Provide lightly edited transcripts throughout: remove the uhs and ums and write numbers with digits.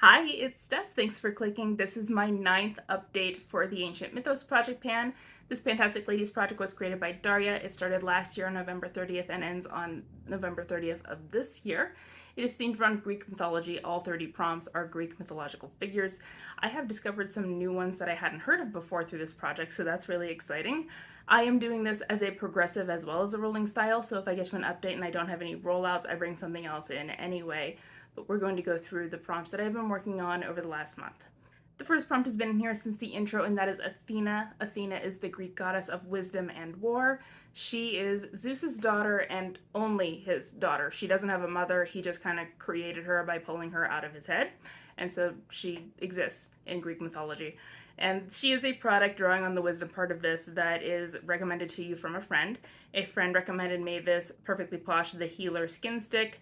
Hi, it's Steph. Thanks for clicking. This is my ninth update for the Ancient Mythos Project Pan. This Pantastic Ladies project was created by Daria. It started last year on November 30th and ends on November 30th of this year. It is themed around Greek mythology. All 30 prompts are Greek mythological figures. I have discovered some new ones that I hadn't heard of before through this project, so that's really exciting. I am doing this as a progressive as well as a rolling style, so if I get to an update and I don't have any rollouts, I bring something else in anyway. But we're going to go through the prompts that I've been working on over the last month. The first prompt has been in here since the intro, and that is Athena. Athena is the Greek goddess of wisdom and war. She is Zeus's daughter and only his daughter. She doesn't have a mother. He just kind of created her by pulling her out of his head. And so she exists in Greek mythology. And she is a product drawing on the wisdom part of this that is recommended to you from a friend. A friend recommended me this Perfectly Posh The Healer Skin Stick.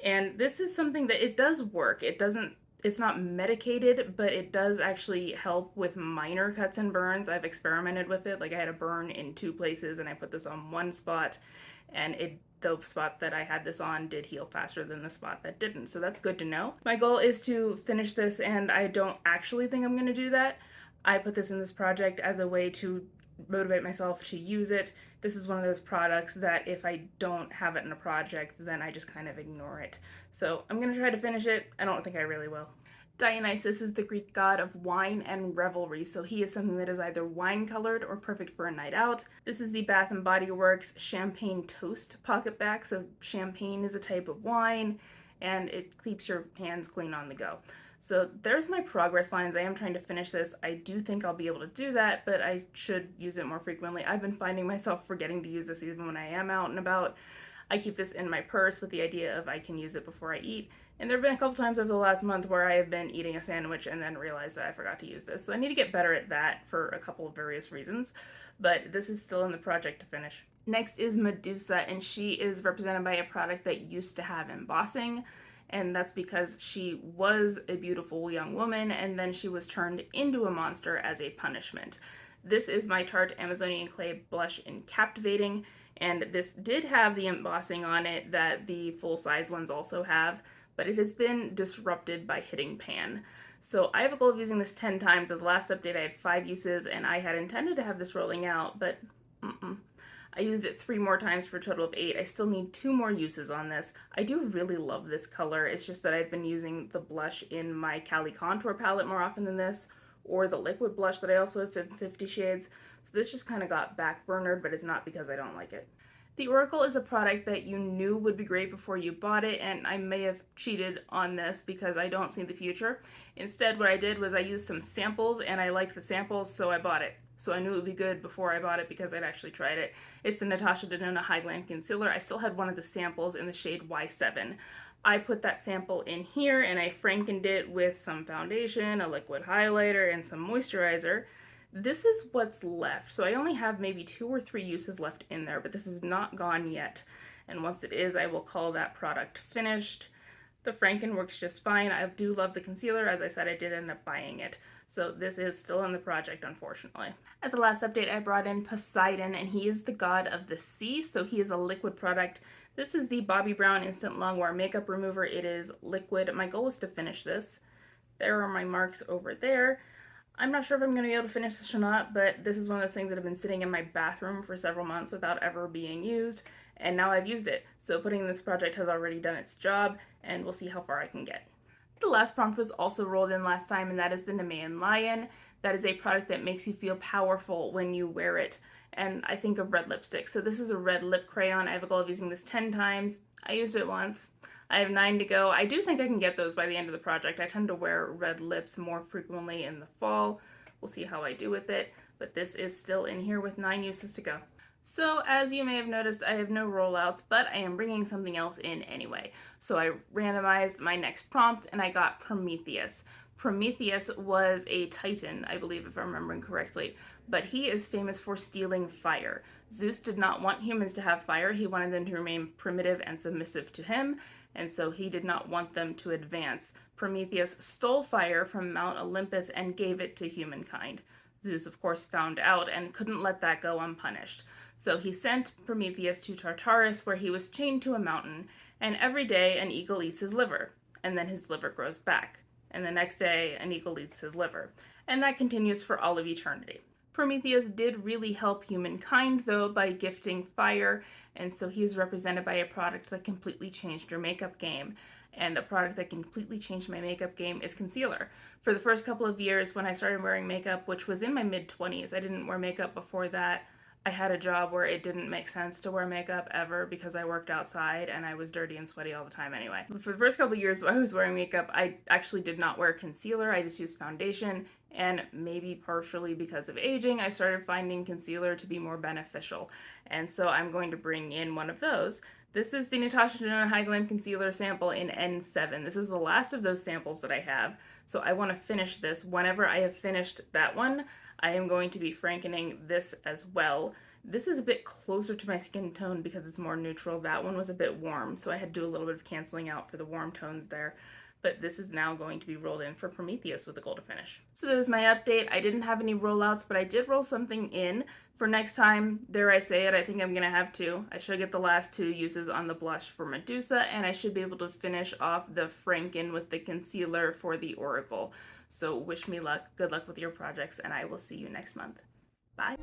And this is something that it does work. It's not medicated, but it does actually help with minor cuts and burns. I've experimented with it. Like I had a burn in two places and I put this on one spot, and the spot that I had this on did heal faster than the spot that didn't. So that's good to know. My goal is to finish this, and I don't actually think I'm going to do that. I put this in this project as a way to motivate myself to use it. This is one of those products that if I don't have it in a project, then I just kind of ignore it. So I'm going to try to finish it. I don't think I really will. Dionysus is the Greek god of wine and revelry, so he is something that is either wine colored or perfect for a night out. This is the Bath & Body Works Champagne Toast Pocket Back, so champagne is a type of wine, and it keeps your hands clean on the go. So there's my progress lines. I am trying to finish this. I do think I'll be able to do that, but I should use it more frequently. I've been finding myself forgetting to use this even when I am out and about. I keep this in my purse with the idea of I can use it before I eat. And there have been a couple times over the last month where I have been eating a sandwich and then realized that I forgot to use this. So I need to get better at that for a couple of various reasons, but this is still in the project to finish. Next is Medusa, and she is represented by a product that used to have embossing, and that's because she was a beautiful young woman and then she was turned into a monster as a punishment. This is my Tarte Amazonian Clay Blush in Captivating, and this did have the embossing on it that the full-size ones also have, but it has been disrupted by hitting pan. So I have a goal of using this 10 times. At the last update I had 5 uses, and I had intended to have this rolling out, but I used it 3 more times for a total of 8. I still need 2 more uses on this. I do really love this color. It's just that I've been using the blush in my Cali Contour palette more often than this, or the liquid blush that I also have in 50 shades. So this just kind of got backburnered, but it's not because I don't like it. The Oracle is a product that you knew would be great before you bought it, and I may have cheated on this because I don't see the future. Instead, what I did was I used some samples, and I liked the samples, so I bought it. So I knew it would be good before I bought it because I'd actually tried it. It's the Natasha Denona High Glam Concealer. I still had one of the samples in the shade Y7. I put that sample in here and I frankened it with some foundation, a liquid highlighter, and some moisturizer. This is what's left. So I only have maybe 2 or 3 uses left in there, but this is not gone yet. And once it is, I will call that product finished. The Franken works just fine. I do love the concealer. As I said, I did end up buying it. So this is still in the project, unfortunately. At the last update, I brought in Poseidon, and he is the god of the sea, so he is a liquid product. This is the Bobbi Brown Instant Longwear Makeup Remover. It is liquid. My goal is to finish this. There are my marks over there. I'm not sure if I'm going to be able to finish this or not, but this is one of those things that have been sitting in my bathroom for several months without ever being used, and now I've used it. So putting in this project has already done its job, and we'll see how far I can get. The last prompt was also rolled in last time, and that is the Nemean Lion. That is a product that makes you feel powerful when you wear it, and I think of red lipstick. So this is a red lip crayon. I have a goal of using this 10 times. I used it once. I have 9 to go. I do think I can get those by the end of the project. I tend to wear red lips more frequently in the fall. We'll see how I do with it, but this is still in here with 9 uses to go. So as you may have noticed, I have no rollouts, but I am bringing something else in anyway. So I randomized my next prompt and I got Prometheus. Prometheus was a titan, I believe, if I'm remembering correctly, but he is famous for stealing fire. Zeus did not want humans to have fire. He wanted them to remain primitive and submissive to him, and so he did not want them to advance. Prometheus stole fire from Mount Olympus and gave it to humankind. Zeus, of course, found out and couldn't let that go unpunished. So he sent Prometheus to Tartarus, where he was chained to a mountain, and every day an eagle eats his liver, and then his liver grows back. and the next day an eagle eats his liver. And that continues for all of eternity. Prometheus did really help humankind, though, by gifting fire, and so he is represented by a product that completely changed your makeup game. And a product that completely changed my makeup game is concealer. For the first couple of years when I started wearing makeup, which was in my mid-20s, I didn't wear makeup before that. I had a job where it didn't make sense to wear makeup ever because I worked outside and I was dirty and sweaty all the time anyway. For the first couple of years I was wearing makeup, I actually did not wear concealer. I just used foundation, and maybe partially because of aging, I started finding concealer to be more beneficial. And so I'm going to bring in one of those. This is the Natasha Denona High Glam Concealer sample in N7. This is the last of those samples that I have, so I want to finish this. Whenever I have finished that one, I am going to be frankening this as well. This is a bit closer to my skin tone because it's more neutral. That one was a bit warm, so I had to do a little bit of canceling out for the warm tones there. But this is now going to be rolled in for Prometheus with a gold finish. So there's my update. I didn't have any rollouts, but I did roll something in. For next time, dare I say it, I think I'm going to have two. I should get the last two uses on the blush for Medusa, and I should be able to finish off the Franken with the concealer for the Oracle. So wish me luck, good luck with your projects, and I will see you next month. Bye.